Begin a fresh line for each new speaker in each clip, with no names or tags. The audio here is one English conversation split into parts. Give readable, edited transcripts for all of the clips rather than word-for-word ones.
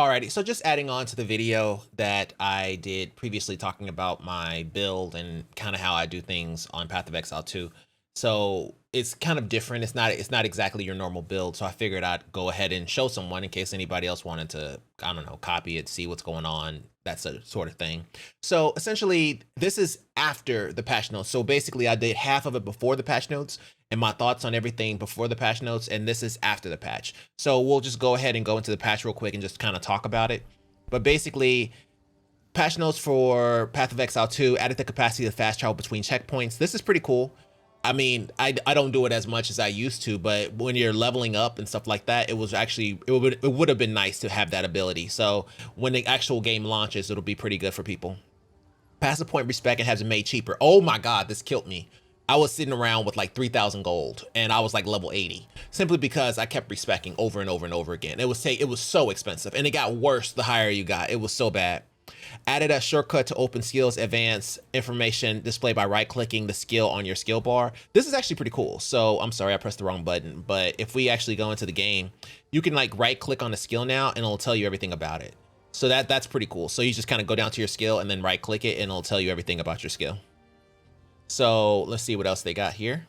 Alrighty, so just adding on to the video that I did previously talking about my build and kind of how I do things on Path of Exile 2. So it's kind of different. It's not exactly your normal build. So I figured I'd go ahead and show someone in case anybody else wanted to, I don't know, copy it, see what's going on, that sort of thing. So essentially, this is after the patch notes. So basically, I did half of it before the patch notes and my thoughts on everything before the patch notes, and this is after the patch. So we'll just go ahead and go into the patch real quick and just kind of talk about it. But basically, patch notes for Path of Exile 2 added the capacity to fast travel between checkpoints. This is pretty cool. I mean, I don't do it as much as I used to, but when you're leveling up and stuff like that, it would have been nice to have that ability. So when the actual game launches, it'll be pretty good for people. Passive point respec and has been made cheaper. Oh my God, this killed me. I was sitting around with like 3,000 gold and I was like level 80 simply because I kept respecing over and over and over again. It was so expensive and it got worse the higher you got. It was so bad. Added a shortcut to open skills, advanced information displayed by right-clicking the skill on your skill bar. This is actually pretty cool. So I'm sorry, I pressed the wrong button, but if we actually go into the game, you can like right-click on the skill now and it'll tell you everything about it. So that's pretty cool. So you just kind of go down to your skill and then right-click it and it'll tell you everything about your skill. So let's see what else they got here.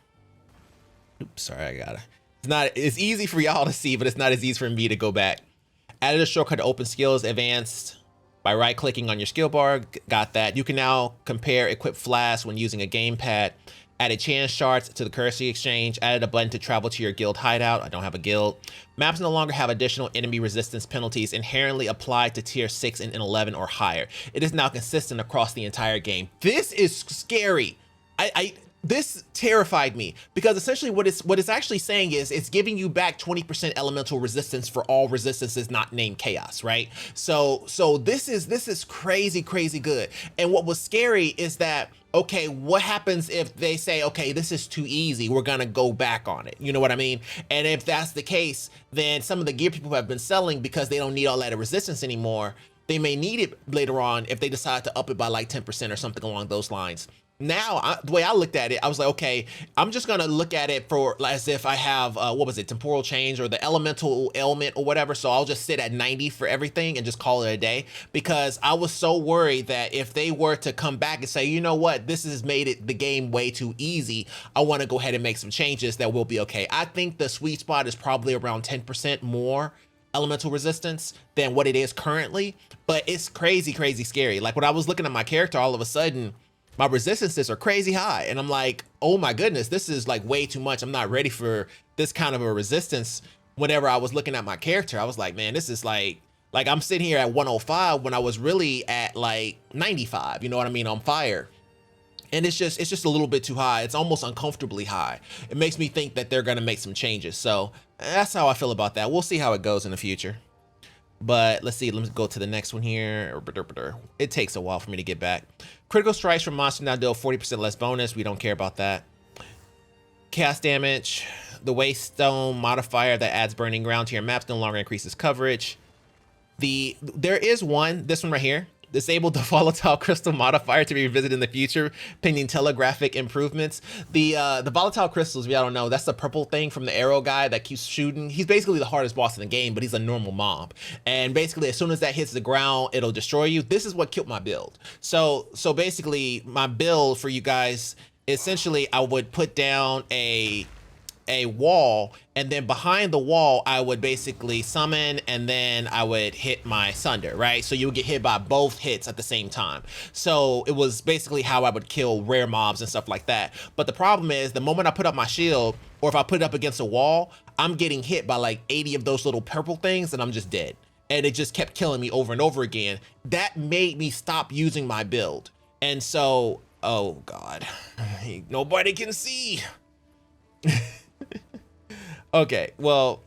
Oops, sorry, it's easy for y'all to see, but it's not as easy for me to go back. Added a shortcut to open skills, advanced by right-clicking on your skill bar. Got that. You can now compare equipped flasks when using a gamepad. Added chance shards to the currency exchange. Added a button to travel to your guild hideout. I don't have a guild. Maps no longer have additional enemy resistance penalties inherently applied to tier 6 and 11 or higher. It is now consistent across the entire game. This is scary. This terrified me because essentially what it's actually saying is it's giving you back 20% elemental resistance for all resistances not named chaos, right? So this is crazy good. And what was scary is that, okay, what happens if they say, okay, this is too easy, we're gonna go back on it, you know what I mean? And if that's the case, then some of the gear people have been selling because they don't need all that resistance anymore, they may need it later on if they decide to up it by like 10% or something along those lines. Now, the way I looked at it, I was like, okay, I'm just gonna look at it for as if I have, what was it, temporal change or the elemental ailment or whatever. So I'll just sit at 90 for everything and just call it a day, because I was so worried that if they were to come back and say, you know what, this has made the game way too easy, I wanna go ahead and make some changes that will be okay. I think the sweet spot is probably around 10% more elemental resistance than what it is currently, but it's crazy scary. Like when I was looking at my character, all of a sudden, my resistances are crazy high. And I'm like, oh my goodness, this is like way too much. I'm not ready for this kind of a resistance. Whenever I was looking at my character, I was like, man, this is like I'm sitting here at 105 when I was really at like 95, you know what I mean, on fire. And it's just a little bit too high. It's almost uncomfortably high. It makes me think that they're gonna make some changes. So that's how I feel about that. We'll see how it goes in the future. But let's see, let me go to the next one here. It takes a while for me to get back. Critical strikes from monsters now deal 40% less bonus. We don't care about that. Chaos damage. The waste stone modifier that adds burning ground to your maps no longer increases coverage. There is this one right here. Disable the volatile crystal modifier to be revisited in the future, pending telegraphic improvements. The volatile crystals, if y'all don't know, that's the purple thing from the arrow guy that keeps shooting. He's basically the hardest boss in the game, but he's a normal mob. And basically, as soon as that hits the ground, it'll destroy you. This is what killed my build. So basically, my build for you guys, essentially, I would put down a wall, and then behind the wall I would basically summon, and then I would hit my Sunder, right? So you would get hit by both hits at the same time. So it was basically how I would kill rare mobs and stuff like that. But the problem is, the moment I put up my shield, or if I put it up against a wall, I'm getting hit by like 80 of those little purple things and I'm just dead. And it just kept killing me over and over again. That made me stop using my build. And so, oh God, nobody can see. Okay, well,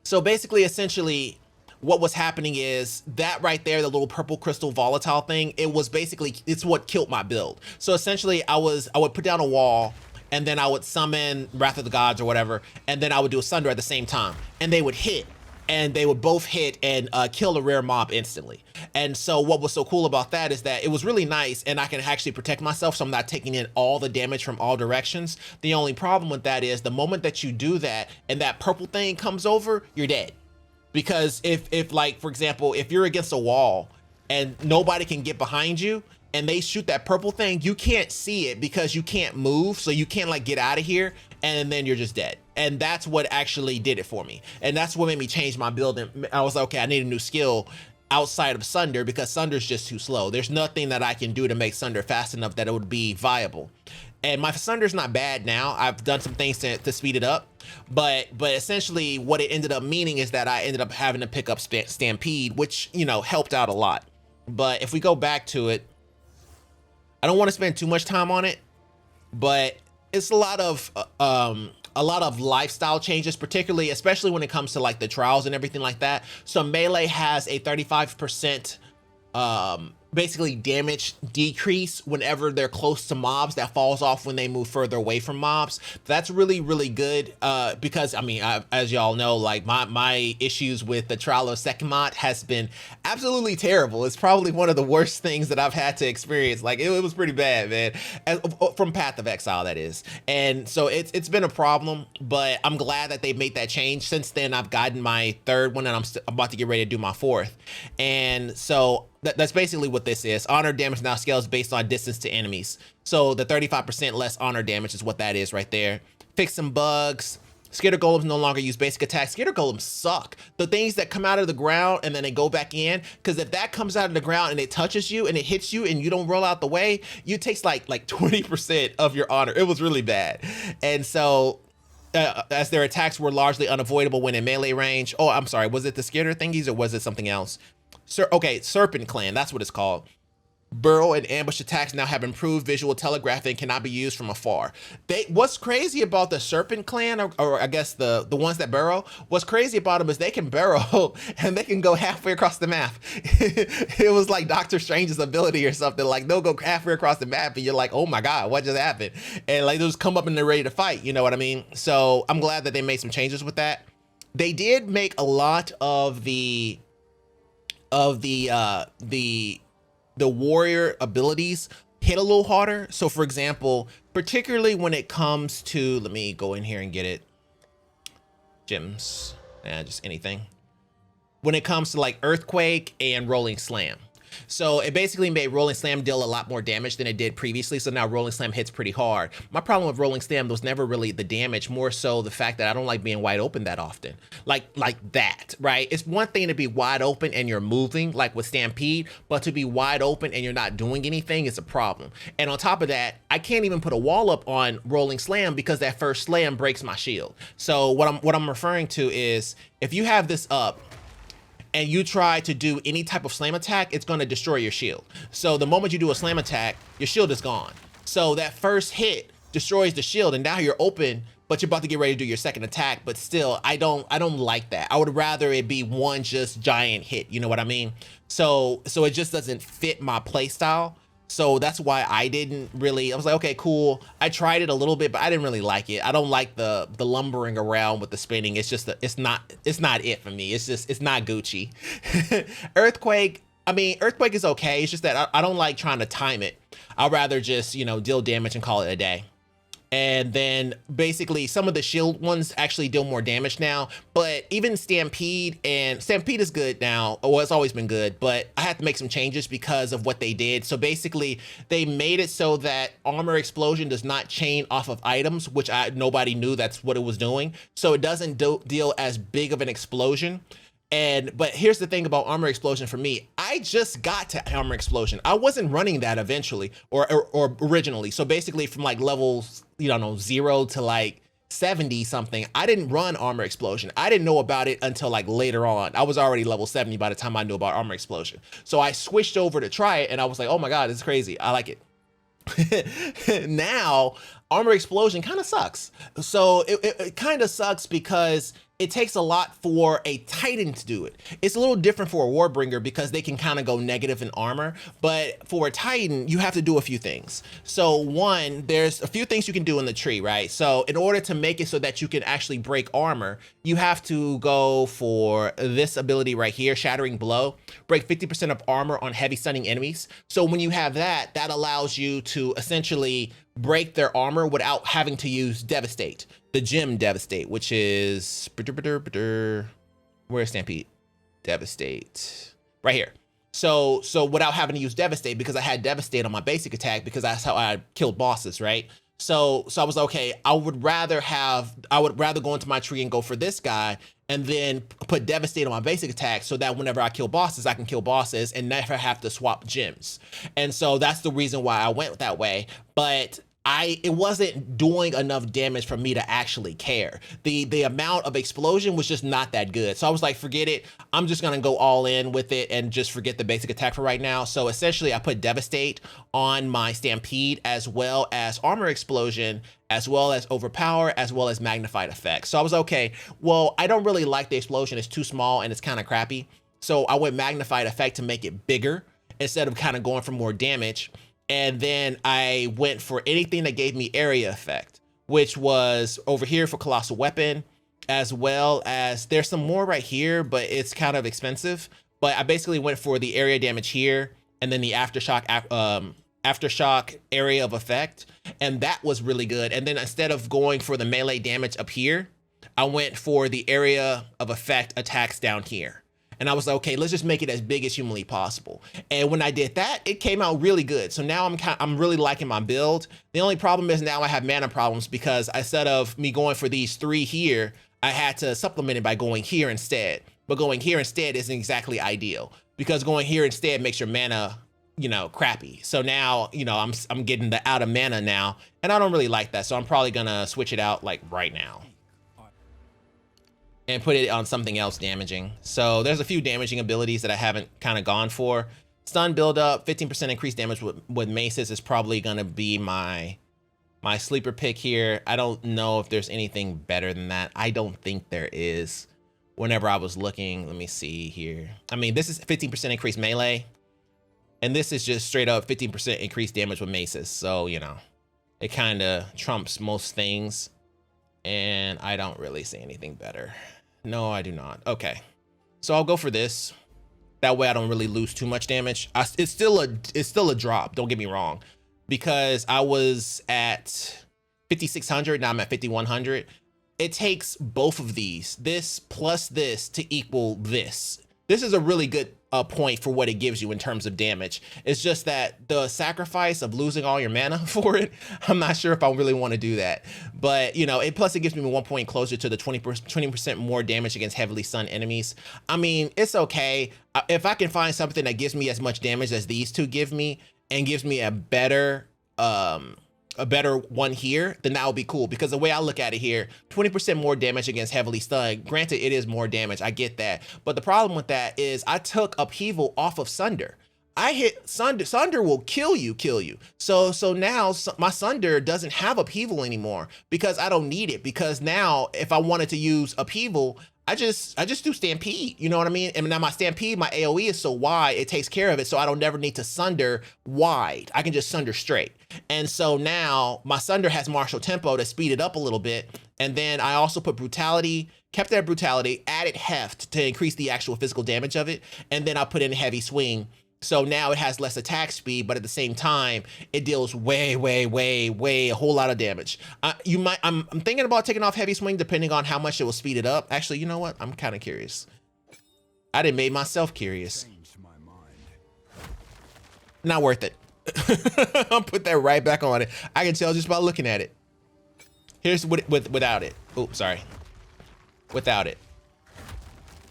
so basically, essentially, what was happening is that right there, the little purple crystal volatile thing, it's what killed my build. So essentially, I would put down a wall, and then I would summon Wrath of the Gods or whatever, and then I would do a Sunder at the same time, and they would hit. And they would both hit and kill a rare mob instantly. And so what was so cool about that is that it was really nice, and I can actually protect myself, so I'm not taking in all the damage from all directions. The only problem with that is the moment that you do that and that purple thing comes over, you're dead. because if like, for example, if you're against a wall and nobody can get behind you and they shoot that purple thing, you can't see it because you can't move, so you can't like get out of here, and then you're just dead. And that's what actually did it for me, and that's what made me change my build. And I was like, okay, I need a new skill outside of Sunder, because Sunder's just too slow. There's nothing that I can do to make Sunder fast enough that it would be viable. And my Sunder's not bad now. I've done some things to speed it up, but essentially what it ended up meaning is that I ended up having to pick up Stampede, which, you know, helped out a lot. But if we go back to it, I don't want to spend too much time on it, but it's a lot of lifestyle changes, particularly, especially when it comes to like the trials and everything like that. So melee has a 35% basically damage decrease whenever they're close to mobs. That falls off when they move further away from mobs. That's really, really good, because I mean, as y'all know, like my issues with the trial of second mod has been absolutely terrible. It's probably one of the worst things that I've had to experience. Like it was pretty bad, man, from Path of Exile, that is. And so it's been a problem, but I'm glad that they made that change. Since then, I've gotten my third one, and I'm about to get ready to do my fourth. And so that's basically what this is. Honor damage now scales based on distance to enemies. So the 35% less honor damage is what that is right there. Fix some bugs. Skitter golems no longer use basic attacks. Skitter golems suck. The things that come out of the ground and then they go back in, because if that comes out of the ground and it touches you and it hits you and you don't roll out the way, you takes like 20% of your honor. It was really bad. And so as their attacks were largely unavoidable when in melee range. Oh, I'm sorry. Was it the skitter thingies or was it something else? Okay, Serpent Clan, that's what it's called. Burrow and ambush attacks now have improved visual telegraphing and cannot be used from afar. What's crazy about the Serpent Clan, or I guess the ones that burrow, what's crazy about them is they can burrow and they can go halfway across the map. It was like Doctor Strange's ability or something. Like they'll go halfway across the map and you're like, oh my God, what just happened? And like they'll just come up and they're ready to fight, you know what I mean? So I'm glad that they made some changes with that. They did make a lot of the warrior abilities hit a little harder. So for example, particularly when it comes to, let me go in here and get it. Gems, just anything. When it comes to like Earthquake and Rolling Slam. So it basically made Rolling Slam deal a lot more damage than it did previously. So now Rolling Slam hits pretty hard. My problem with Rolling Slam was never really the damage, more so the fact that I don't like being wide open that often. Like that, right? It's one thing to be wide open and you're moving, like with Stampede, but to be wide open and you're not doing anything is a problem. And on top of that, I can't even put a wall up on Rolling Slam because that first slam breaks my shield. So what I'm referring to is, if you have this up, and you try to do any type of slam attack, it's gonna destroy your shield. So the moment you do a slam attack, your shield is gone. So that first hit destroys the shield, and now you're open, but you're about to get ready to do your second attack. But still, I don't like that. I would rather it be one just giant hit, you know what I mean? So it just doesn't fit my play style. So that's why I didn't really, I was like, okay, cool. I tried it a little bit, but I didn't really like it. I don't like the lumbering around with the spinning. It's just, it's not it for me. It's not Gucci. Earthquake, I mean, Earthquake is okay. It's just that I don't like trying to time it. I'd rather just, you know, deal damage and call it a day. And then basically some of the shield ones actually deal more damage now, but even Stampede is good now. Well, it's always been good, but I had to make some changes because of what they did. So basically they made it so that armor explosion does not chain off of items, which nobody knew that's what it was doing. So it doesn't deal as big of an explosion. But here's the thing about armor explosion for me. I just got to armor explosion. I wasn't running that eventually or originally. So basically from like levels, you know, 0 to like 70 something, I didn't run armor explosion. I didn't know about it until like later on. I was already level 70 by the time I knew about armor explosion. So I switched over to try it and I was like, oh my God, it's crazy. I like it. Now armor explosion kind of sucks. So it kind of sucks because it takes a lot for a Titan to do it. It's a little different for a Warbringer because they can kind of go negative in armor, but for a Titan, you have to do a few things. So one, there's a few things you can do in the tree, right? So in order to make it so that you can actually break armor, you have to go for this ability right here, Shattering Blow, break 50% of armor on heavy stunning enemies. So when you have that, that allows you to essentially break their armor without having to use Devastate, the gem Devastate, which is Where's Stampede? Devastate. Right here. So without having to use Devastate, because I had Devastate on my basic attack, because that's how I killed bosses, right? So I was okay. I would rather go into my tree and go for this guy, and then put Devastate on my basic attack, so that whenever I kill bosses, I can kill bosses and never have to swap gems. And so that's the reason why I went that way. But it wasn't doing enough damage for me to actually care. The amount of explosion was just not that good. So I was like, forget it. I'm just gonna go all in with it and just forget the basic attack for right now. So essentially I put Devastate on my Stampede, as well as Armor Explosion, as well as Overpower, as well as Magnified Effect. So I was okay, well, I don't really like the explosion. It's too small and it's kind of crappy. So I went Magnified Effect to make it bigger instead of kind of going for more damage. And then I went for anything that gave me area effect, which was over here for Colossal Weapon, as well as there's some more right here, but it's kind of expensive. But I basically went for the area damage here, and then the aftershock area of effect, and that was really good. And then instead of going for the melee damage up here, I went for the area of effect attacks down here. And I was like, okay, let's just make it as big as humanly possible. And when I did that, it came out really good. So now I'm really liking my build. The only problem is now I have mana problems, because instead of me going for these 3 here, I had to supplement it by going here instead. But going here instead isn't exactly ideal, because going here instead makes your mana, crappy. So now, I'm getting the out of mana now, and I don't really like that. So I'm probably gonna switch it out like right now and put it on something else damaging. So there's a few damaging abilities that I haven't kind of gone for. Stun buildup, 15% increased damage with maces is probably gonna be my sleeper pick here. I don't know if there's anything better than that. I don't think there is. Whenever I was looking, let me see here. I mean, this is 15% increased melee, and this is just straight up 15% increased damage with maces. So, it kind of trumps most things, and I don't really see anything better. No, I do not. Okay, so I'll go for this. That way I don't really lose too much damage. It's still a drop, don't get me wrong, because I was at 5,600, now I'm at 5,100. It takes both of these, this plus this, to equal this. This is a really good point for what it gives you in terms of damage. It's just that the sacrifice of losing all your mana for it, I'm not sure if I really want to do that. But, plus it gives me 1 point closer to the 20% more damage against heavily stunned enemies. I mean, it's okay. If I can find something that gives me as much damage as these two give me, and gives me a better one here, then that would be cool. Because the way I look at it here, 20% more damage against heavily stunned. Granted, it is more damage, I get that. But the problem with that is I took Upheaval off of Sunder. I hit Sunder. Sunder will kill you. So now my Sunder doesn't have Upheaval anymore, because I don't need it. Because now if I wanted to use Upheaval, I just do Stampede, you know what I mean? And now my Stampede, my AoE is so wide, it takes care of it, so I don't never need to Sunder wide. I can just Sunder straight. And so now my Sunder has martial tempo to speed it up a little bit. And then I also put Brutality, kept that Brutality, added Heft to increase the actual physical damage of it. And then I put in Heavy Swing. So now it has less attack speed, but at the same time, it deals way, a whole lot of damage. I'm thinking about taking off Heavy Swing depending on how much it will speed it up. Actually, you know what? I'm kind of curious. I done made myself curious. Not worth it. I'll put that right back on it. I can tell just by looking at it. Here's without it. Oh, sorry. Without it.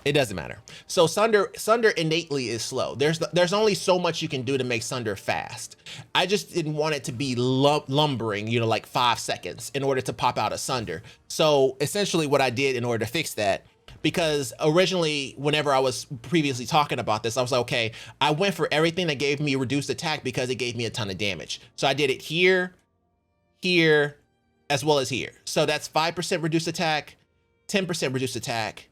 It doesn't matter. So Sunder innately is slow. There's only so much you can do to make Sunder fast. I just didn't want it to be lumbering, like 5 seconds in order to pop out a Sunder. So essentially what I did in order to fix that, because originally, whenever I was previously talking about this, I was like, okay, I went for everything that gave me reduced attack because it gave me a ton of damage. So I did it here, as well as here. So that's 5% reduced attack, 10% reduced attack,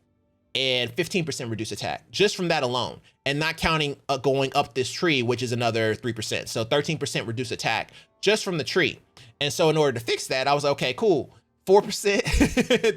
and 15% reduced attack, just from that alone, and not counting going up this tree, which is another 3%. So 13% reduced attack just from the tree. And so in order to fix that, I was like, okay, cool. 4%,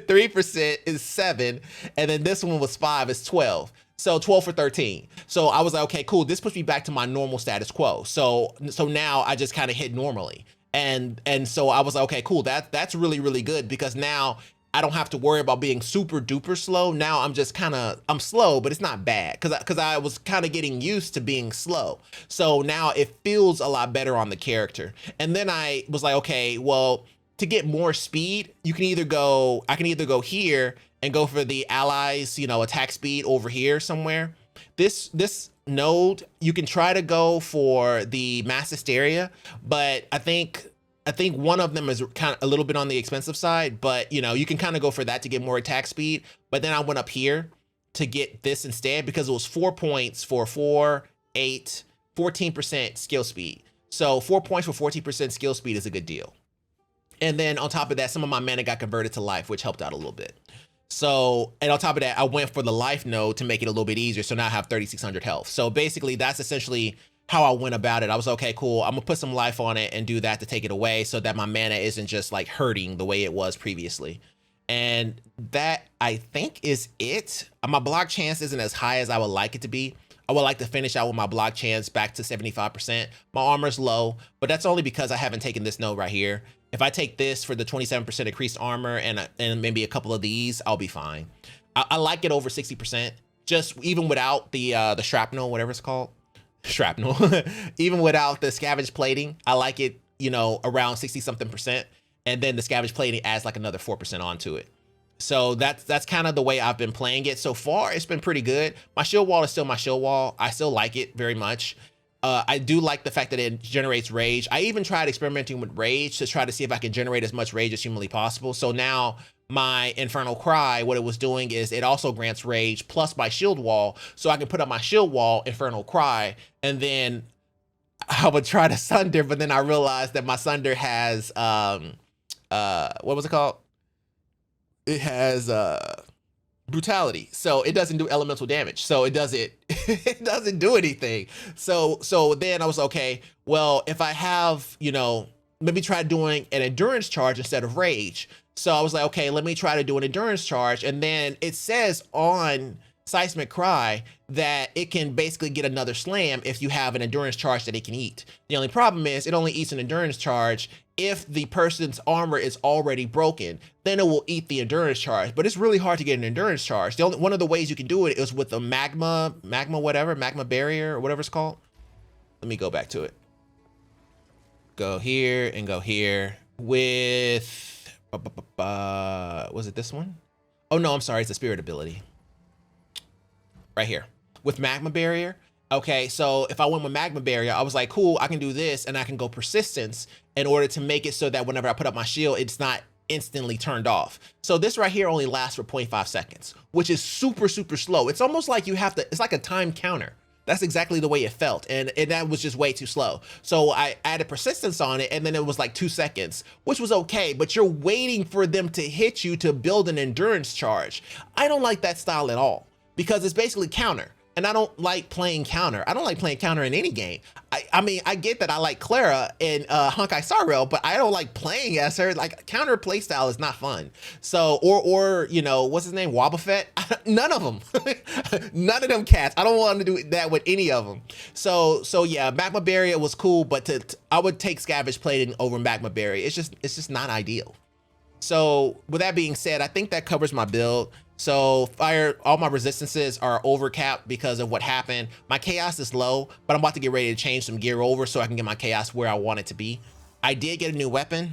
3% is 7, and then this one was 5, is 12. So 12 for 13. So I was like, okay, cool. This puts me back to my normal status quo. So now I just kind of hit normally. And so I was like, okay, cool. That's really, really good, because now I don't have to worry about being super duper slow. Now I'm just I'm slow, but it's not bad because I was kind of getting used to being slow. So now it feels a lot better on the character. And then I was like, okay, well, to get more speed, I can either go here and go for the allies, attack speed over here somewhere. This node, you can try to go for the mass hysteria, but I think one of them is kind of a little bit on the expensive side, but you can kind of go for that to get more attack speed. But then I went up here to get this instead because it was 4 points for 4, 8, 14% skill speed. So 4 points for 14% skill speed is a good deal. And then on top of that, some of my mana got converted to life, which helped out a little bit. So, and on top of that, I went for the life node to make it a little bit easier. So now I have 3,600 health. So basically that's essentially how I went about it. I was okay, cool. I'm gonna put some life on it and do that to take it away so that my mana isn't just like hurting the way it was previously. And that, I think, is it. My block chance isn't as high as I would like it to be. I would like to finish out with my block chance back to 75%. My armor's low, but that's only because I haven't taken this node right here. If I take this for the 27% increased armor and maybe a couple of these, I'll be fine. I like it over 60%, just even without the shrapnel, whatever it's called. Shrapnel. Even without the scavenge plating, I like it, around 60-something%. And then the scavenge plating adds like another 4% onto it. So that's kind of the way I've been playing it so far. It's been pretty good. My shield wall is still my shield wall. I still like it very much. I do like the fact that it generates rage. I even tried experimenting with rage to try to see if I can generate as much rage as humanly possible. So now my Infernal Cry, what it was doing is it also grants rage plus my shield wall. So I can put up my shield wall, Infernal Cry, and then I would try to Sunder, but then I realized that my Sunder has, what was it called? It has brutality, so it doesn't do elemental damage, so it doesn't do anything. So then I was okay, well, if I have, maybe try doing an endurance charge instead of rage. So I was like, okay, let me try to do an endurance charge. And then it says on Seismic Cry that it can basically get another slam if you have an endurance charge that it can eat. The only problem is it only eats an endurance charge if the person's armor is already broken. Then it will eat the endurance charge, but it's really hard to get an endurance charge. One of the ways you can do it is with a magma barrier or whatever it's called. Let me go back to it. Go here and go here with, was it this one? Oh no, I'm sorry, it's the spirit ability. Right here with magma barrier. Okay, so if I went with magma barrier, I was like, cool, I can do this and I can go persistence in order to make it so that whenever I put up my shield, it's not instantly turned off. So this right here only lasts for 0.5 seconds, which is super, super slow. It's almost like it's like a time counter. That's exactly the way it felt. And that was just way too slow. So I added persistence on it, and then it was like 2 seconds, which was okay, but you're waiting for them to hit you to build an endurance charge. I don't like that style at all because it's basically counter. And I don't like playing counter. I don't like playing counter in any game. I mean, I get that I like Clara in Honkai Star Rail, but I don't like playing as her. Like, counter playstyle is not fun. So, or what's his name? Wobbuffet? None of them. None of them cats. I don't want to do that with any of them. So yeah, Magma Barrier was cool, but I would take Scavenge Plating over Magma Barrier. It's just not ideal. So with that being said, I think that covers my build. So all my resistances are overcapped because of what happened. My chaos is low, but I'm about to get ready to change some gear over so I can get my chaos where I want it to be. I did get a new weapon.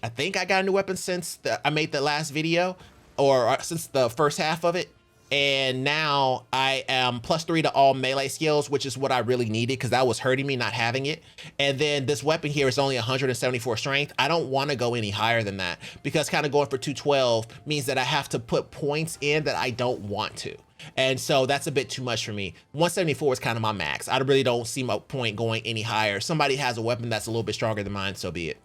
I think I got a new weapon since I made the last video, or since the first half of it. And now I am +3 to all melee skills, which is what I really needed because that was hurting me not having it. And then this weapon here is only 174 strength. I don't want to go any higher than that because kind of going for 212 means that I have to put points in that I don't want to. And so that's a bit too much for me. 174 is kind of my max. I really don't see my point going any higher. Somebody has a weapon that's a little bit stronger than mine, so be it.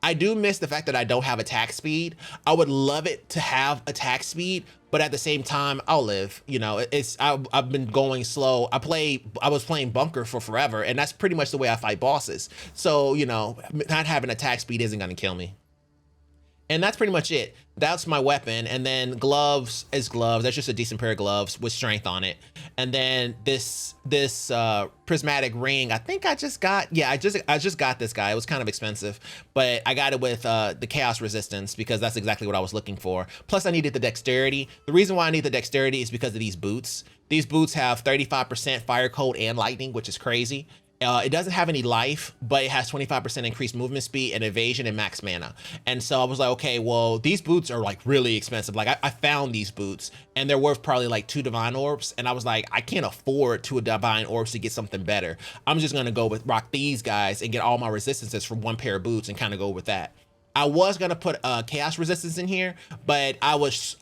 I do miss the fact that I don't have attack speed. I would love it to have attack speed, but at the same time, I'll live. I've been going slow. I was playing bunker for forever, and that's pretty much the way I fight bosses. So, not having attack speed isn't gonna kill me. And that's pretty much it. That's my weapon. And then gloves is gloves. That's just a decent pair of gloves with strength on it. And then this prismatic ring, I think I just got, yeah, I just got this guy. It was kind of expensive, but I got it with the chaos resistance because that's exactly what I was looking for. Plus I needed the dexterity. The reason why I need the dexterity is because of these boots. These boots have 35% fire code and lightning, which is crazy. It doesn't have any life, but it has 25% increased movement speed and evasion and max mana. And so I was like, okay, well, these boots are like really expensive. Like I found these boots and they're worth probably like 2 divine orbs. And I was like, I can't afford 2 divine orbs to get something better. I'm just gonna go with rock these guys and get all my resistances from 1 pair of boots and kind of go with that. I was gonna put chaos resistance in here, but I was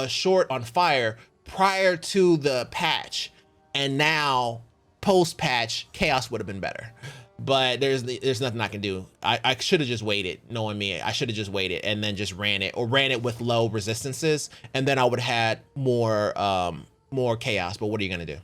short on fire prior to the patch. And now post patch chaos would have been better, but there's nothing I can do. I should have just waited. Knowing me, I should have just waited and then just ran it with low resistances, and then I would have had more chaos. But what are you gonna do?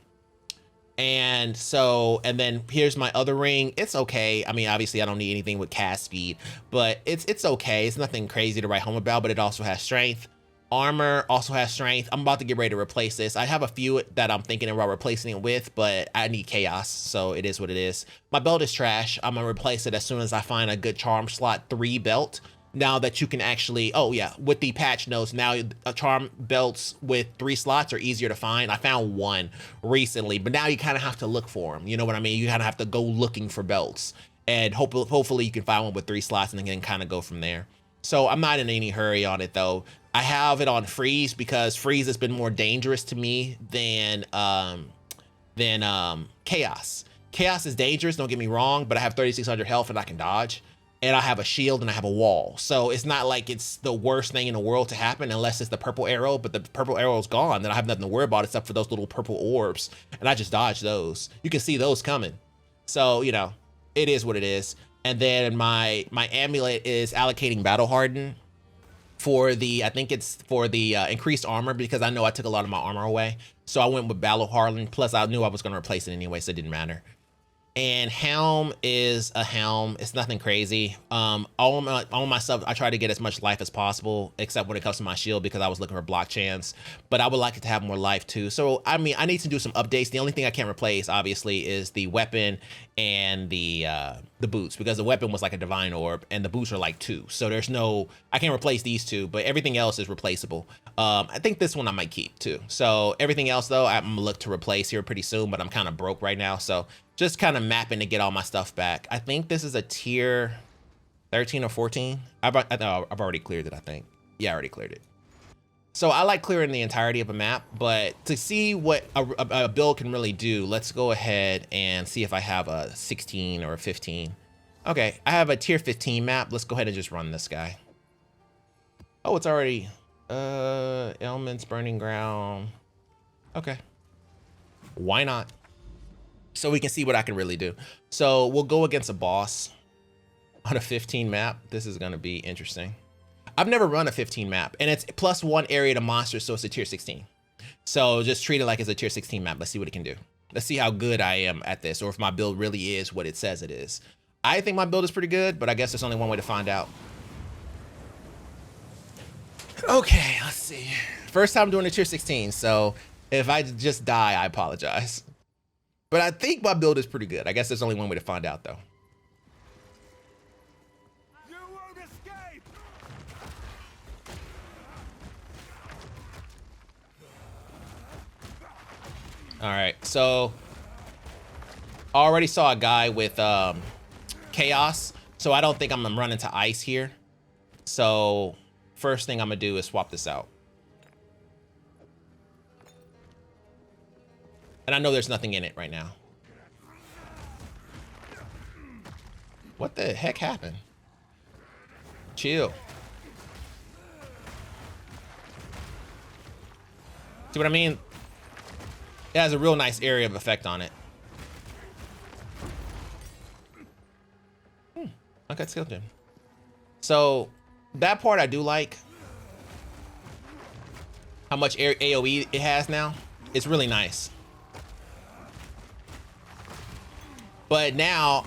And so, and then here's my other ring. It's okay. I mean, obviously I don't need anything with cast speed, but it's okay. It's nothing crazy to write home about, but it also has strength. Armor also has strength. I'm about to get ready to replace this. I have a few that I'm thinking about replacing it with, but I need chaos, so it is what it is. My belt is trash. I'm gonna replace it as soon as I find a good charm slot 3 belt. Now that you can actually, oh yeah, with the patch notes, now charm belts with 3 slots are easier to find. I found 1 recently, but now you kind of have to look for them. You know what I mean? You kind of have to go looking for belts, and hopefully you can find one with 3 slots and then kind of go from there. So I'm not in any hurry on it though. I have it on freeze because freeze has been more dangerous to me than chaos. Chaos is dangerous, don't get me wrong, but I have 3,600 health and I can dodge, and I have a shield and I have a wall. So it's not like it's the worst thing in the world to happen unless it's the purple arrow, but the purple arrow is gone. Then I have nothing to worry about except for those little purple orbs, and I just dodge those. You can see those coming. So, you know, it is what it is. And then my amulet is allocating battle harden for the, I think it's for the increased armor, because I know I took a lot of my armor away. So I went with battle harden, plus I knew I was gonna replace it anyway, so it didn't matter. And helm is a helm. It's nothing crazy. All my stuff, I try to get as much life as possible, except when it comes to my shield, because I was looking for block chance. But I would like it to have more life too. So I mean, I need to do some updates. The only thing I can't replace, obviously, is the weapon and the boots, because the weapon was like a divine orb and the boots are like 2. So there's no, I can't replace these 2, but everything else is replaceable. I think this one I might keep too. So everything else though, I'm gonna look to replace here pretty soon, but I'm kind of broke right now. So just kind of mapping to get all my stuff back. I think this is a tier 13 or 14. I've already cleared it, I think. Yeah, I already cleared it. So I like clearing the entirety of a map, but to see what a build can really do, let's go ahead and see if I have a 16 or a 15. Okay, I have a tier 15 map. Let's go ahead and just run this guy. Oh, it's already, elements, burning ground. Okay, why not? So we can see what I can really do. So we'll go against a boss on a 15 map. This is gonna be interesting. I've never run a 15 map, and it's +1 area to monsters, so it's a tier 16. So just treat it like it's a tier 16 map. Let's see what it can do. Let's see how good I am at this, or if my build really is what it says it is. I think my build is pretty good, but I guess there's only one way to find out. Okay, let's see. First time doing a tier 16, so if I just die, I apologize. But I think my build is pretty good. I guess there's only one way to find out though.
You won't escape.
All right, so I already saw a guy with chaos, so I don't think I'm gonna run into ice here. So first thing I'm gonna do is swap this out. And I know there's nothing in it right now. What the heck happened? Chill. See what I mean? It has a real nice area of effect on it. I got skeleton. So that part I do like. How much AoE it has now. It's really nice. But now,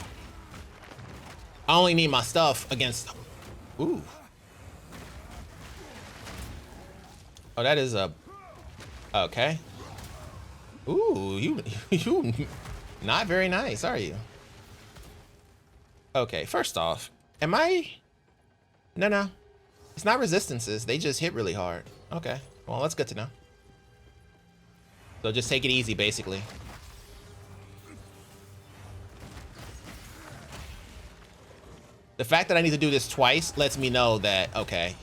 I only need my stuff against, ooh. Oh, that is a... Okay. Ooh, you not very nice, are you? Okay, first off, am I... No. It's not resistances. They just hit really hard. Okay, well, that's good to know. So just take it easy, basically. The fact that I need to do this twice lets me know that, okay,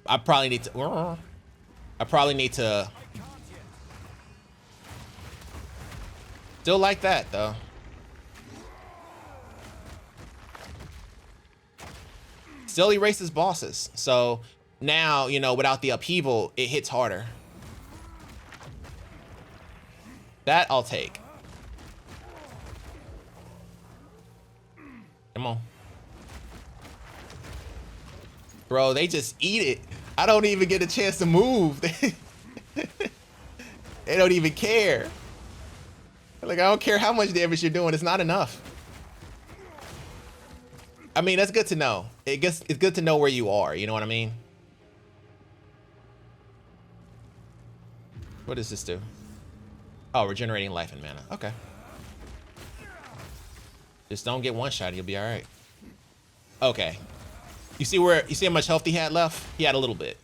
I probably need to... Still like that, though. Still erases bosses. So now, you know, without the upheaval, it hits harder. That I'll take. Come on. Bro, they just eat it. I don't even get a chance to move. They don't even care. Like, I don't care how much damage you're doing. It's not enough. I mean, that's good to know. It's good to know where you are. You know what I mean? What does this do? Oh, regenerating life and mana. Okay. Just don't get one shot. You'll be all right. Okay. You see how much health he had left? He had a little bit.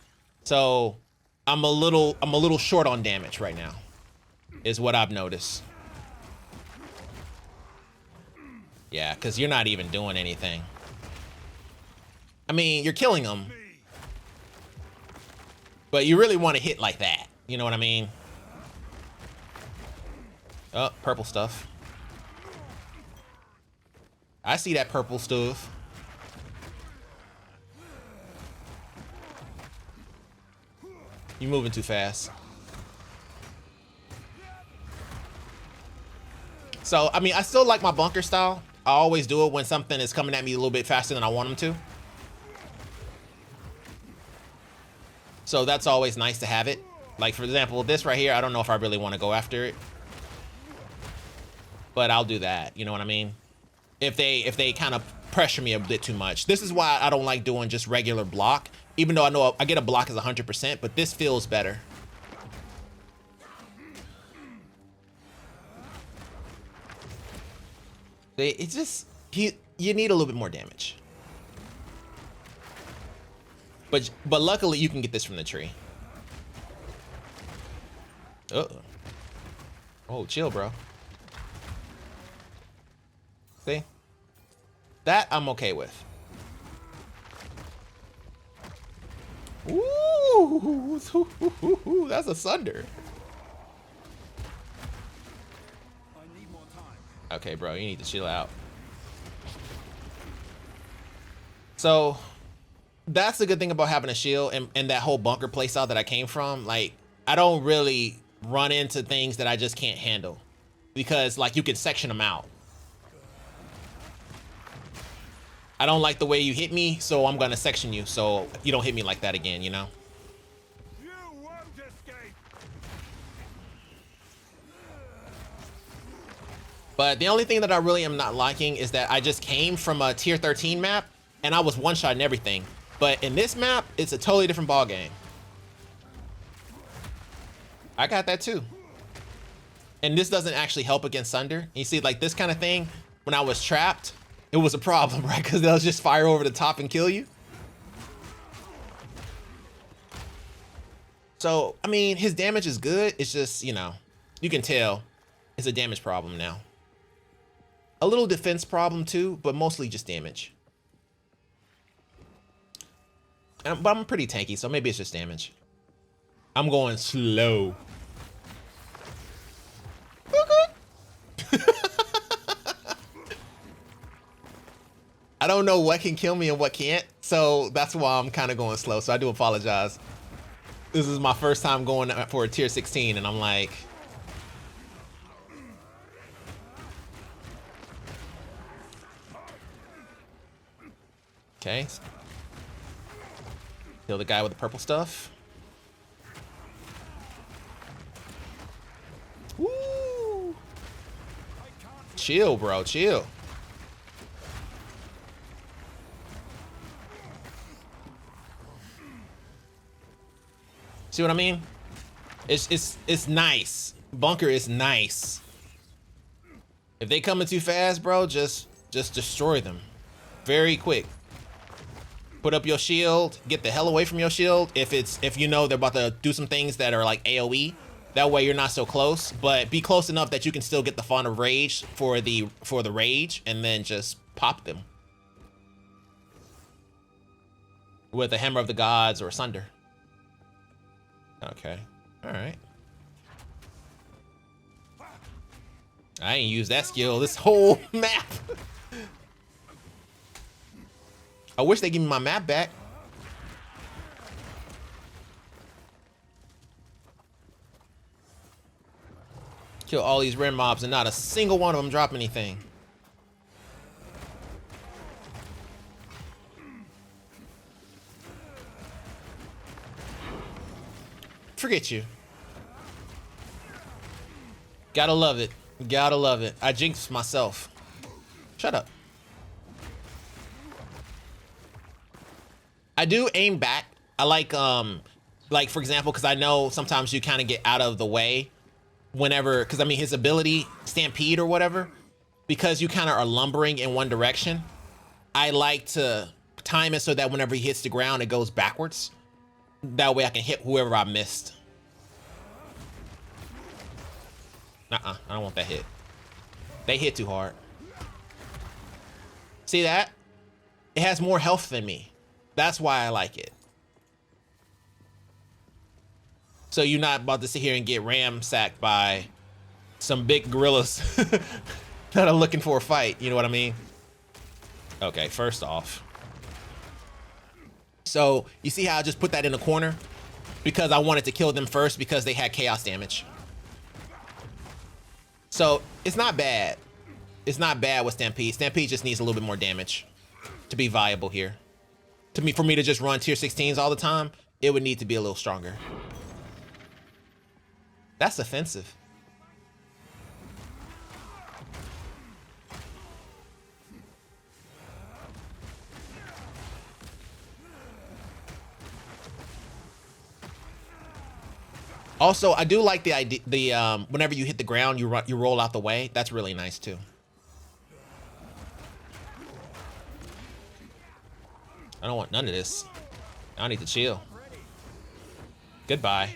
So I'm a little short on damage right now, is what I've noticed. Yeah, because you're not even doing anything. I mean, you're killing them, but you really want to hit like that. You know what I mean? Oh, purple stuff. I see that purple stuff. You moving too fast. So, I mean, I still like my bunker style. I always do it when something is coming at me a little bit faster than I want them to. So that's always nice to have it. Like, for example, this right here, I don't know if I really want to go after it, but I'll do that. You know what I mean? If they kind of pressure me a bit too much. This is why I don't like doing just regular block, even though I know I get a block as 100%, but this feels better. It's just, you need a little bit more damage. But luckily you can get this from the tree. Oh, chill, bro. See? That I'm okay with. Ooh, that's a sunder.
I need more time.
Okay, bro, you need to chill out. So that's the good thing about having a shield and that whole bunker playstyle that I came from. Like, I don't really run into things that I just can't handle because, like, you can section them out. I don't like the way you hit me, so I'm gonna section you so you don't hit me like that again, you know?
You won't escape.
But the only thing that I really am not liking is that I just came from a tier 13 map and I was one-shotting everything. But in this map, it's a totally different ball game. I got that too. And this doesn't actually help against Sunder. You see, like, this kind of thing, when I was trapped, it was a problem, right? Because they'll just fire over the top and kill you. So, I mean, his damage is good. It's just, you know, you can tell it's a damage problem now. A little defense problem too, but mostly just damage. But I'm pretty tanky, so maybe it's just damage. I'm going slow. I don't know what can kill me and what can't, so that's why I'm kind of going slow. So I do apologize. This is my first time going for a tier 16, and I'm like... Okay. Kill the guy with the purple stuff. Woo! Chill, bro, chill. See what I mean? It's nice. Bunker is nice. If they coming too fast, bro, just destroy them. Very quick. Put up your shield. Get the hell away from your shield. If you know they're about to do some things that are like AoE, that way you're not so close. But be close enough that you can still get the font of rage for the rage, and then just pop them with a hammer of the gods or sunder. Okay. All right. I ain't used that skill this whole map. I wish they give me my map back. Kill all these rare mobs and not a single one of them drop anything. Forget you. Gotta love it. Gotta love it. I jinxed myself. Shut up. I do aim back. I like for example, because I know sometimes you kind of get out of the way whenever, because I mean his ability, Stampede or whatever, because you kind of are lumbering in one direction, I like to time it so that whenever he hits the ground, it goes backwards. That way I can hit whoever I missed. I don't want that hit. They hit too hard. See that? It has more health than me. That's why I like it. So you're not about to sit here and get ram-sacked by some big gorillas that are looking for a fight. You know what I mean? Okay, first off. So you see how I just put that in the corner? Because I wanted to kill them first because they had chaos damage. So it's not bad. It's not bad with Stampede. Stampede just needs a little bit more damage to be viable here. For me to just run tier 16s all the time, it would need to be a little stronger. That's offensive. Also, I do like the idea. Whenever you hit the ground, you roll out the way. That's really nice too. I don't want none of this. I need to chill. Goodbye.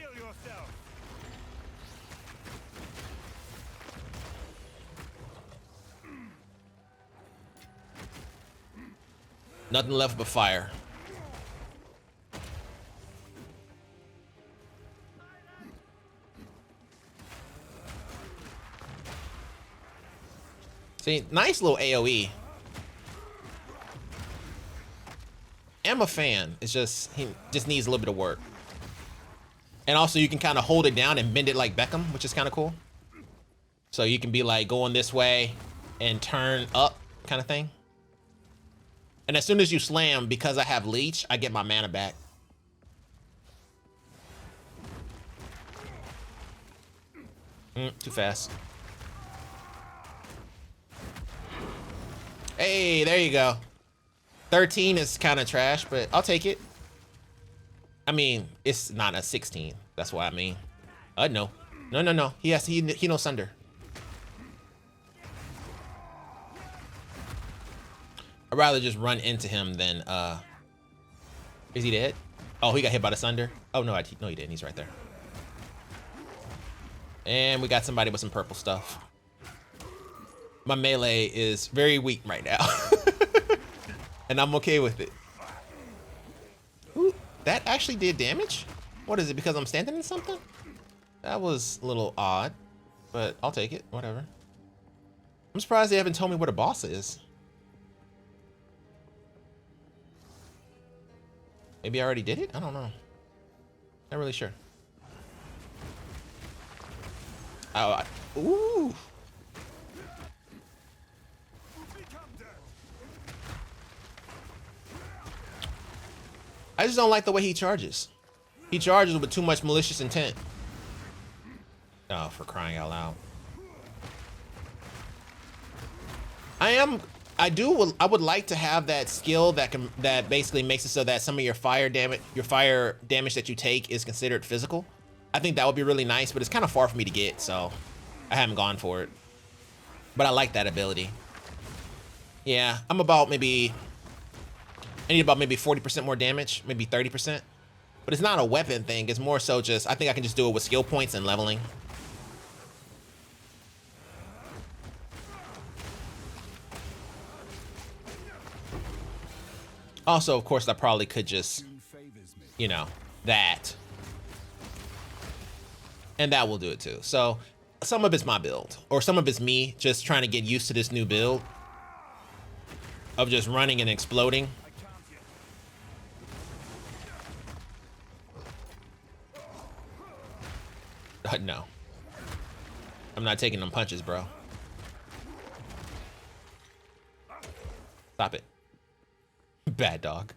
Nothing left but fire. See, nice little AoE. I'm a fan. It's just, he just needs a little bit of work. And also you can kind of hold it down and bend it like Beckham, which is kind of cool. So you can be like going this way and turn up kind of thing. And as soon as you slam, because I have leech, I get my mana back. Too fast. Hey, there you go. 13 is kind of trash, but I'll take it. I mean, it's not a 16. That's what I mean. No. No. He knows Sunder. I'd rather just run into him than, is he dead? Oh, he got hit by the Sunder. Oh, no, no, he didn't. He's right there. And we got somebody with some purple stuff. My melee is very weak right now. And I'm okay with it. Ooh, that actually did damage? What is it, because I'm standing in something? That was a little odd, but I'll take it, whatever. I'm surprised they haven't told me what a boss is. Maybe I already did it? I don't know. Not really sure. Oh, ooh. I just don't like the way he charges. He charges with too much malicious intent. Oh, for crying out loud. I I would like to have that skill that basically makes it so that some of your fire damage that you take is considered physical. I think that would be really nice, but it's kind of far for me to get, so I haven't gone for it. But I like that ability. Yeah, I need about maybe 40% more damage, maybe 30%. But it's not a weapon thing. It's more so just, I think I can just do it with skill points and leveling. Also, of course, I probably could just, you know, that. And that will do it too. So some of it's my build, or some of it's me just trying to get used to this new build of just running and exploding. No. I'm not taking them punches, bro. Stop it. Bad dog.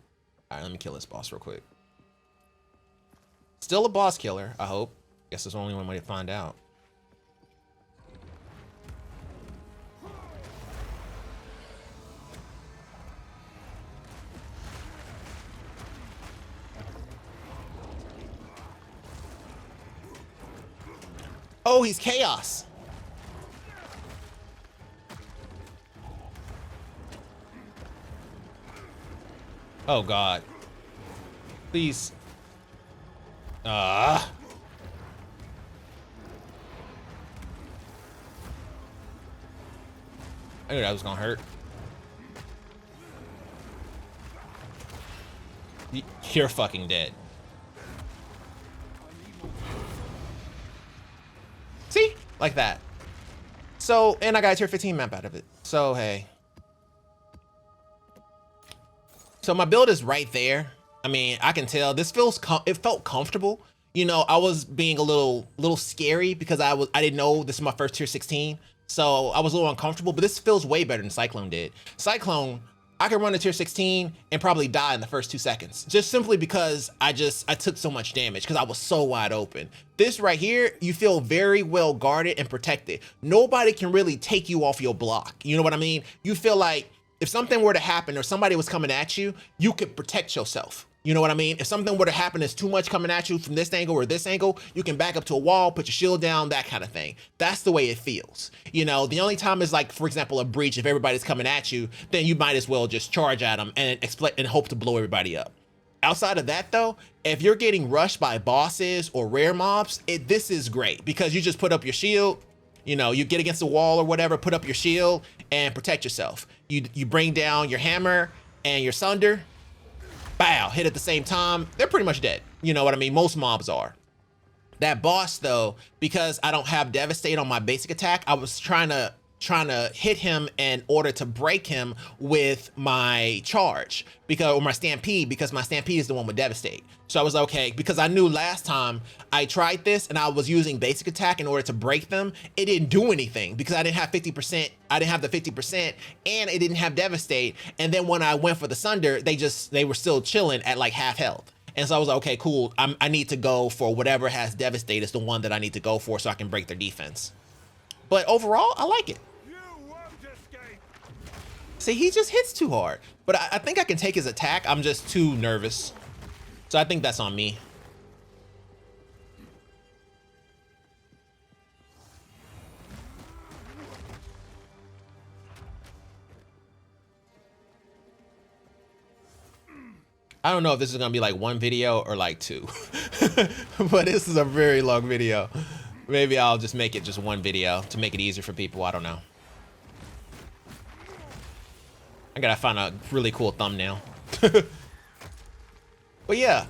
All right, let me kill this boss real quick. Still a boss killer, I hope. Guess there's only one way to find out. Oh, he's chaos. Oh God. Please. I knew that was gonna hurt. You're fucking dead. See? Like that. So, and I got a tier 15 map out of it. So, hey. So my build is right there. I mean, I can tell this it felt comfortable. You know, I was being a little scary because I didn't know this is my first tier 16. So I was a little uncomfortable, but this feels way better than Cyclone did. Cyclone, I could run a tier 16 and probably die in the first 2 seconds, just simply because I took so much damage because I was so wide open. This right here, you feel very well guarded and protected. Nobody can really take you off your block. You know what I mean? You feel like if something were to happen or somebody was coming at you, you could protect yourself. You know what I mean? If something were to happen, there's too much coming at you from this angle or this angle, you can back up to a wall, put your shield down, that kind of thing. That's the way it feels. You know, the only time is like, for example, a breach. If everybody's coming at you, then you might as well just charge at them and hope to blow everybody up. Outside of that though, if you're getting rushed by bosses or rare mobs, this is great because you just put up your shield, you know, you get against the wall or whatever, put up your shield and protect yourself. You bring down your hammer and your sunder, bow, hit at the same time. They're pretty much dead. You know what I mean? Most mobs are. That boss though, because I don't have Devastate on my basic attack, I was trying to hit him in order to break him with my charge or my stampede, because my stampede is the one with Devastate. So I was okay, because I knew last time I tried this and I was using basic attack in order to break them, it didn't do anything because I didn't have 50%. I didn't have the 50% and it didn't have Devastate. And then when I went for the Sunder, they were still chilling at like half health. And so I was like, okay, cool. I need to go for whatever has Devastate is the one that I need to go for so I can break their defense. But overall, I like it. See, he just hits too hard, but I think I can take his attack. I'm just too nervous. So I think that's on me. I don't know if this is gonna be like one video or like 2, but this is a very long video. Maybe I'll just make it just one video to make it easier for people. I don't know. I gotta find a really cool thumbnail. But yeah.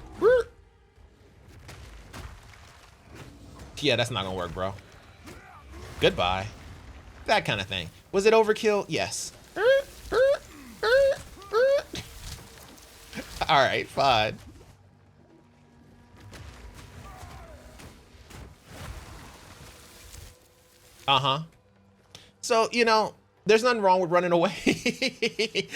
Yeah, that's not gonna work, bro. Goodbye. That kind of thing. Was it overkill? Yes. All right, fine. Uh-huh. So, you know, There's nothing wrong with running away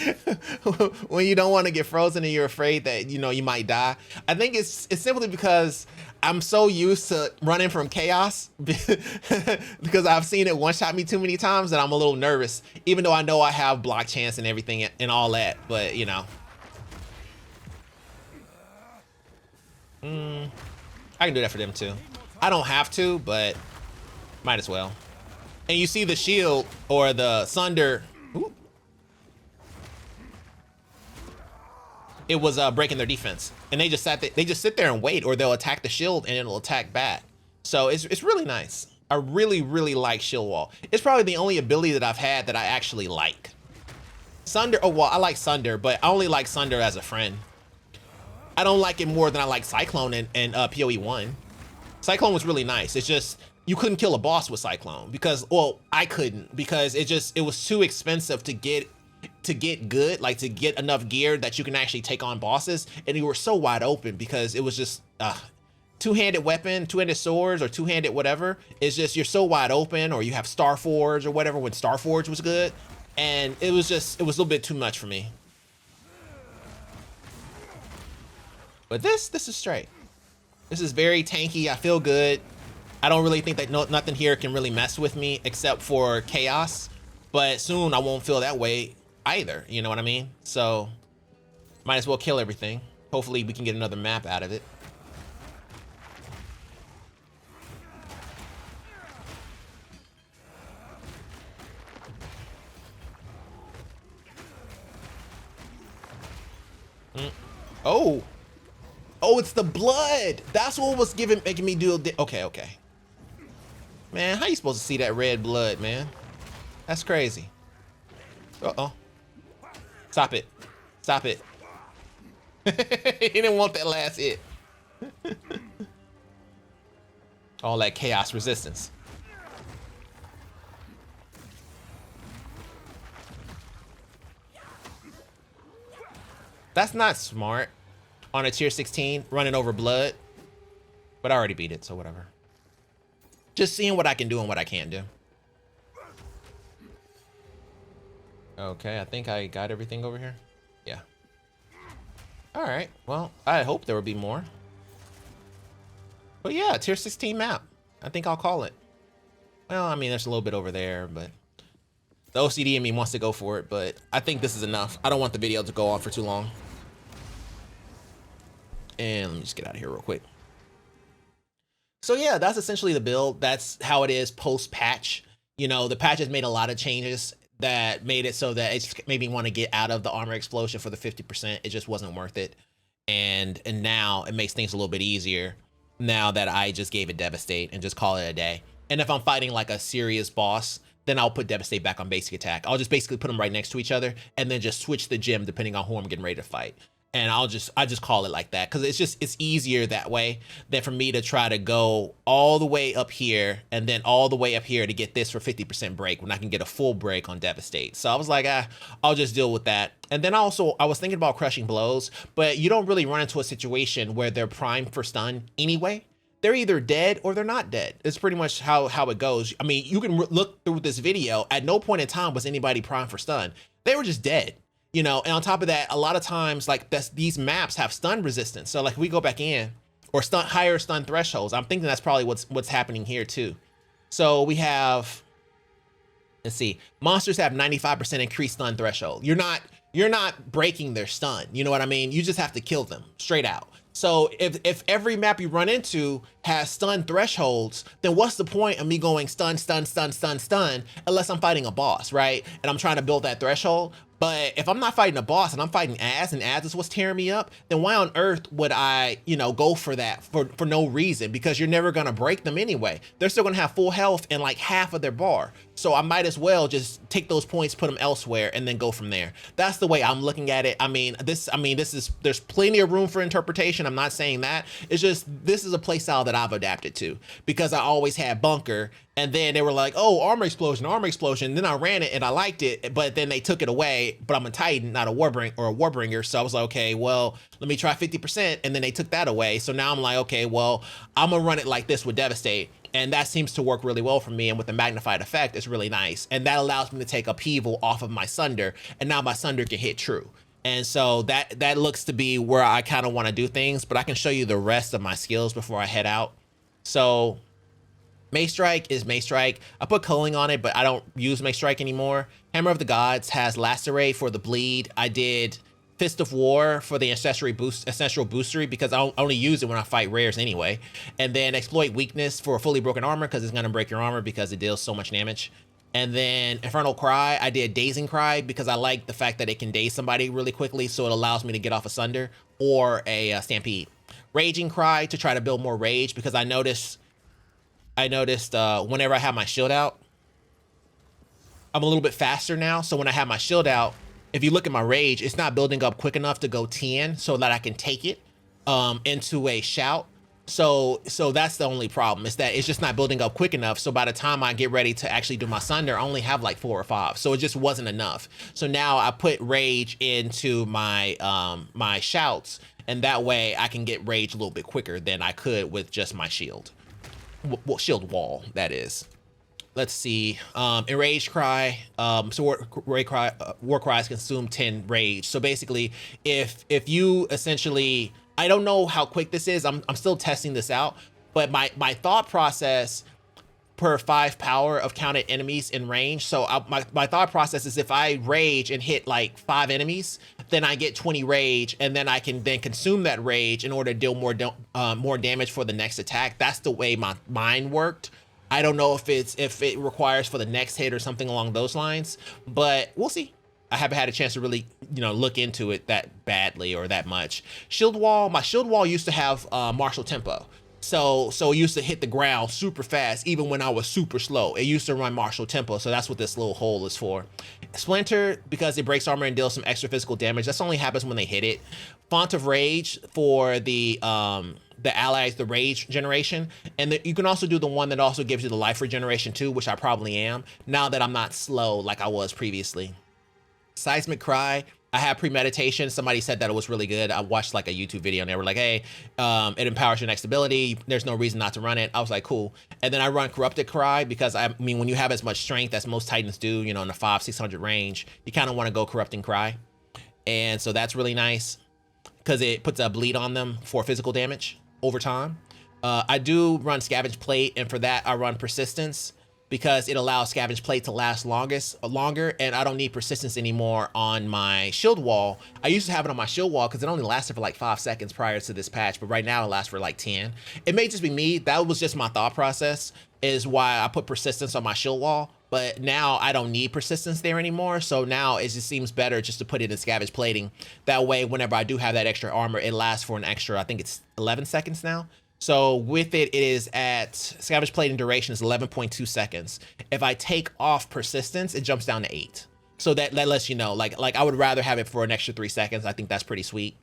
when you don't want to get frozen and you're afraid that you might die. I think it's simply because I'm so used to running from chaos because I've seen it one shot me too many times that I'm a little nervous, even though I know I have block chance and everything and all that. But I can do that for them too. I don't have to, but might as well. And you see the shield or the Sunder. Ooh, it was breaking their defense, and they just sit there and wait, or they'll attack the shield and it'll attack back. So it's really nice. I really like shield wall. It's probably the only ability that I've had that I actually like. Sunder. Oh well, I like Sunder, but I only like Sunder as a friend. I don't like it more than I like Cyclone and PoE1. Cyclone was really nice. It's just you couldn't kill a boss with Cyclone because, well, I couldn't because it was too expensive to get good, like to get enough gear that you can actually take on bosses, and you were so wide open because it was just two-handed weapon, two-handed swords, or two-handed whatever. It's just you're so wide open, or you have Starforge or whatever when Starforge was good, and it was a little bit too much for me. But this is straight. This is very tanky. I feel good. I don't really think that nothing here can really mess with me except for chaos, but soon I won't feel that way either. You know what I mean? So might as well kill everything. Hopefully we can get another map out of it. Oh, it's the blood. That's what was making me do. Okay. Man, how you supposed to see that red blood, man? That's crazy. Uh-oh. Stop it. Stop it. He didn't want that last hit. All that chaos resistance. That's not smart on a tier 16, running over blood. But I already beat it, so whatever. Just seeing what I can do and what I can't do. Okay, I think I got everything over here. Yeah. All right, well, I hope there will be more. But yeah, tier 16 map. I think I'll call it. Well, I mean, there's a little bit over there, but the OCD in me wants to go for it, but I think this is enough. I don't want the video to go on for too long. And let me just get out of here real quick. So yeah, that's essentially the build. That's how it is post-patch. The patch has made a lot of changes that made it so that it just made me want to get out of the armor explosion for the 50%. It just wasn't worth it. And now it makes things a little bit easier now that I just gave it Devastate and just call it a day. And if I'm fighting like a serious boss, then I'll put Devastate back on basic attack. I'll just basically put them right next to each other and then just switch the gem depending on who I'm getting ready to fight. And I just call it like that because it's easier that way than for me to try to go all the way up here and then all the way up here to get this for 50% break when I can get a full break on Devastate. So I was like, I'll just deal with that. And then also I was thinking about Crushing Blows, but you don't really run into a situation where they're primed for stun anyway. They're either dead or they're not dead. It's pretty much how it goes. I mean, you can look through this video. At no point in time was anybody primed for stun. They were just dead. And on top of that, a lot of times, like these maps have stun resistance. So like we go back in or higher stun thresholds. I'm thinking that's probably what's happening here too. So we have, let's see, monsters have 95% increased stun threshold. You're not breaking their stun. You know what I mean? You just have to kill them straight out. So if every map you run into has stun thresholds, then what's the point of me going stun, unless I'm fighting a boss, right? And I'm trying to build that threshold. But if I'm not fighting a boss and I'm fighting ads and ads is what's tearing me up, then why on earth would I, go for that for no reason? Because you're never going to break them anyway. They're still going to have full health and like half of their bar. So I might as well just take those points, put them elsewhere, and then go from there. That's the way I'm looking at it. There's plenty of room for interpretation. I'm not saying that. It's just, this is a play style that I've adapted to because I always had Bunker. And then they were like, oh, armor explosion. Then I ran it and I liked it, but then they took it away. But I'm a Titan, not a Warbringer. So I was like, okay, well, let me try 50%. And then they took that away. So now I'm like, okay, well, I'm gonna run it like this with Devastate. And that seems to work really well for me. And with the magnified effect, it's really nice. And that allows me to take upheaval off of my Sunder. And now my Sunder can hit true. And so that looks to be where I kind of want to do things. But I can show you the rest of my skills before I head out. So Mace Strike is Mace Strike. I put culling on it, but I don't use Mace Strike anymore. Hammer of the Gods has Lacerate for the bleed. I did Fist of War for the ancestral boostery because I only use it when I fight rares anyway. And then Exploit Weakness for fully broken armor because it's going to break your armor because it deals so much damage. And then Infernal Cry, I did Dazing Cry because I like the fact that it can daze somebody really quickly, so it allows me to get off a Sunder or a Stampede. Raging Cry to try to build more rage because I noticed whenever I have my shield out, I'm a little bit faster now. So when I have my shield out, if you look at my rage, it's not building up quick enough to go 10 so that I can take it into a shout. So that's the only problem, is that it's just not building up quick enough. So by the time I get ready to actually do my Sunder, I only have like 4 or 5. So it just wasn't enough. So now I put rage into my my shouts, and that way I can get rage a little bit quicker than I could with just my shield. Well, shield wall, that is. Let's see. Enraged Cry. So War Cries consume 10 rage. So basically, if you essentially, I don't know how quick this is. I'm still testing this out. But my thought process per 5 power of counted enemies in range. So my thought process is if I rage and hit like 5 enemies, then I get 20 rage, and then I can then consume that rage in order to deal more damage for the next attack. That's the way my mind worked. I don't know if it requires for the next hit or something along those lines, but we'll see. I haven't had a chance to really, look into it that badly or that much. Shield wall, my shield wall used to have martial tempo. So it used to hit the ground super fast, even when I was super slow. It used to run martial tempo, so that's what this little hole is for. Splinter, because it breaks armor and deals some extra physical damage. That only happens when they hit it. Font of Rage for the allies, the rage generation. And you can also do the one that also gives you the life regeneration too, which I probably am, now that I'm not slow like I was previously. Seismic Cry, I have premeditation. Somebody said that it was really good. I watched like a YouTube video and they were like, hey, it empowers your next ability. There's no reason not to run it. I was like, cool. And then I run Corrupted Cry because I mean, when you have as much strength as most Titans do, in the 500-600 range, you kind of want to go Corrupting Cry. And so that's really nice because it puts a bleed on them for physical damage over time. I do run Scavenge Plate, and for that I run Persistence, because it allows Scavenge Plate to last longer, and I don't need Persistence anymore on my shield wall. I used to have it on my shield wall because it only lasted for like 5 seconds prior to this patch, but right now it lasts for like 10. It may just be me. That was just my thought process, is why I put Persistence on my shield wall, but now I don't need Persistence there anymore, so now it just seems better just to put it in Scavenge Plating. That way, whenever I do have that extra armor, it lasts for an extra, I think it's 11 seconds now. So with it is at Scavenge Plating duration is 11.2 seconds. If I take off Persistence, it jumps down to 8. So that lets you know, like I would rather have it for an extra 3 seconds. I think that's pretty sweet.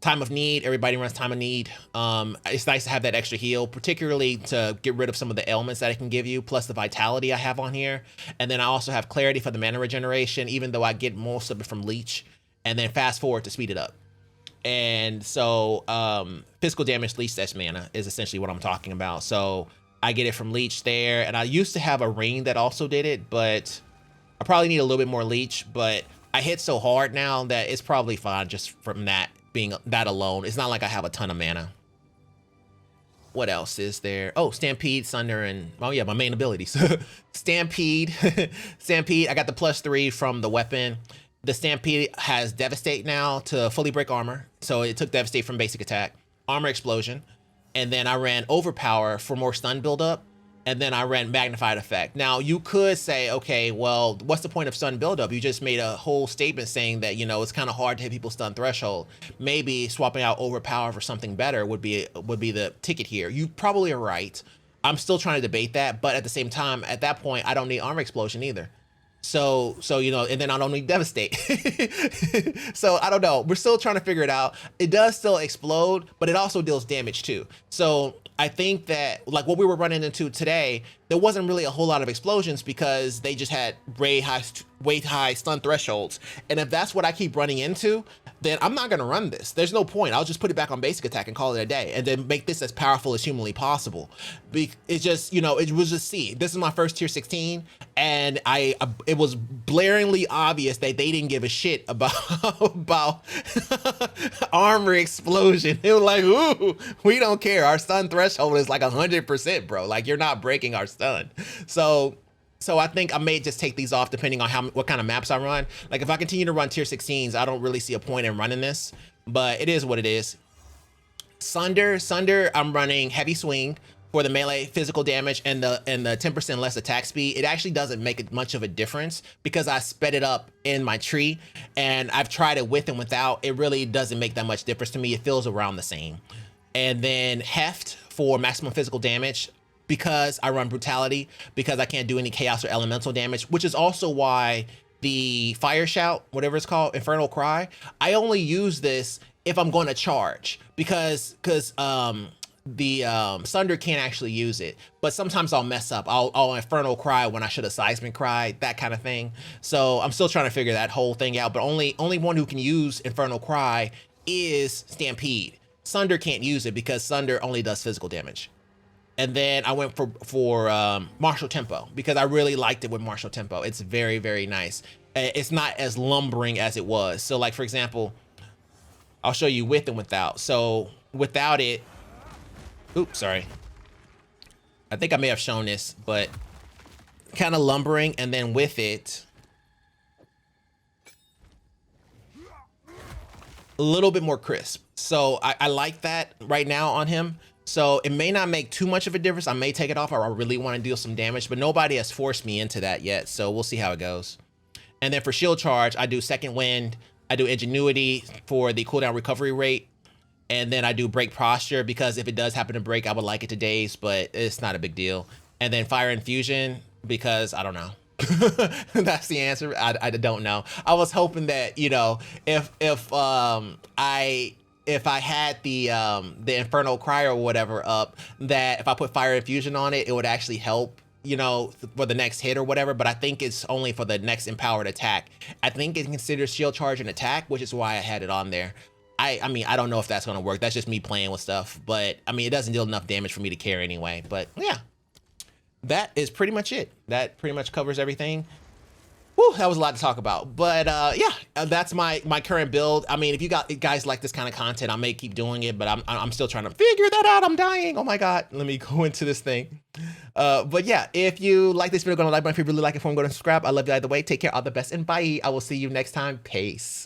Time of Need, everybody runs Time of Need. It's nice to have that extra heal, particularly to get rid of some of the ailments that it can give you, plus the vitality I have on here. And then I also have Clarity for the mana regeneration, even though I get most of it from Leech. And then Fast Forward to speed it up. And so physical damage leech test mana is essentially what I'm talking about. So I get it from Leech there, and I used to have a ring that also did it, but I probably need a little bit more Leech. But I hit so hard now that it's probably fine just from that being that alone. It's not like I have a ton of mana. What else is there? Oh, Stampede, Sunder, and oh yeah, my main abilities. Stampede, Stampede. I got the +3 from the weapon. The Stampede has Devastate now to fully break armor. So it took Devastate from basic attack, Armor Explosion. And then I ran Overpower for more stun buildup. And then I ran Magnified Effect. Now you could say, okay, well, what's the point of stun buildup? You just made a whole statement saying that, it's kind of hard to hit people's stun threshold. Maybe swapping out Overpower for something better would be the ticket here. You probably are right. I'm still trying to debate that. But at the same time, at that point, I don't need Armor Explosion either. So and then I don't need Devastate. So I don't know. We're still trying to figure it out. It does still explode, but it also deals damage too. So I think that like what we were running into today, there wasn't really a whole lot of explosions because they just had way high stun thresholds. And if that's what I keep running into, then I'm not gonna run this. There's no point. I'll just put it back on basic attack and call it a day, and then make this as powerful as humanly possible. It's just, you know, it was just, see, this is my first tier 16, and it was blaringly obvious that they didn't give a shit about about armor explosion. They were like, ooh, we don't care. Our stun threshold is like 100%, bro. Like, you're not breaking our stun. So I think I may just take these off depending on what kind of maps I run. Like, if I continue to run tier 16s, I don't really see a point in running this, but it is what it is. Sunder, I'm running heavy swing for the melee physical damage and the 10% less attack speed. It actually doesn't make much of a difference because I sped it up in my tree, and I've tried it with and without. It really doesn't make that much difference to me. It feels around the same. And then heft for maximum physical damage, because I run brutality, because I can't do any chaos or elemental damage, which is also why the fire shout, whatever it's called, infernal cry, I only use this if I'm going to charge, because the Sunder can't actually use it, but sometimes I'll mess up. I'll infernal cry when I should have seismic cry, that kind of thing. So I'm still trying to figure that whole thing out, but only one who can use infernal cry is Stampede. Sunder can't use it because Sunder only does physical damage. And then I went for martial tempo because I really liked it with martial tempo. It's very, very nice. It's not as lumbering as it was. So, like, for example, I'll show you with and without. So without it, oops, sorry. I think I may have shown this, but kind of lumbering, and then with it, a little bit more crisp. So I like that right now on him. So it may not make too much of a difference. I may take it off, or I really want to deal some damage, but nobody has forced me into that yet. So we'll see how it goes. And then for shield charge, I do second wind. I do ingenuity for the cooldown recovery rate. And then I do break posture because if it does happen to break, I would like it to daze, but it's not a big deal. And then fire infusion because I don't know. That's the answer. I don't know. I was hoping that, you know, if I had the infernal cry or whatever up, that if I put fire infusion on it, it would actually help, you know, for the next hit or whatever. But I think it's only for the next empowered attack. I think it considers shield charge an attack, which is why I had it on there. I mean, I don't know if that's gonna work. That's just me playing with stuff, but I mean, it doesn't deal enough damage for me to care anyway. But yeah, that is pretty much it. That pretty much covers everything. Whew, that was a lot to talk about, but yeah, that's my current build. I mean, if you guys like this kind of content, I may keep doing it, but I'm still trying to figure that out. I'm dying. Oh my God, let me go into this thing. But yeah, if you like this video, go to like button. If you really like it, go and subscribe. I love you either way. Take care. All the best, and bye. I will see you next time. Peace.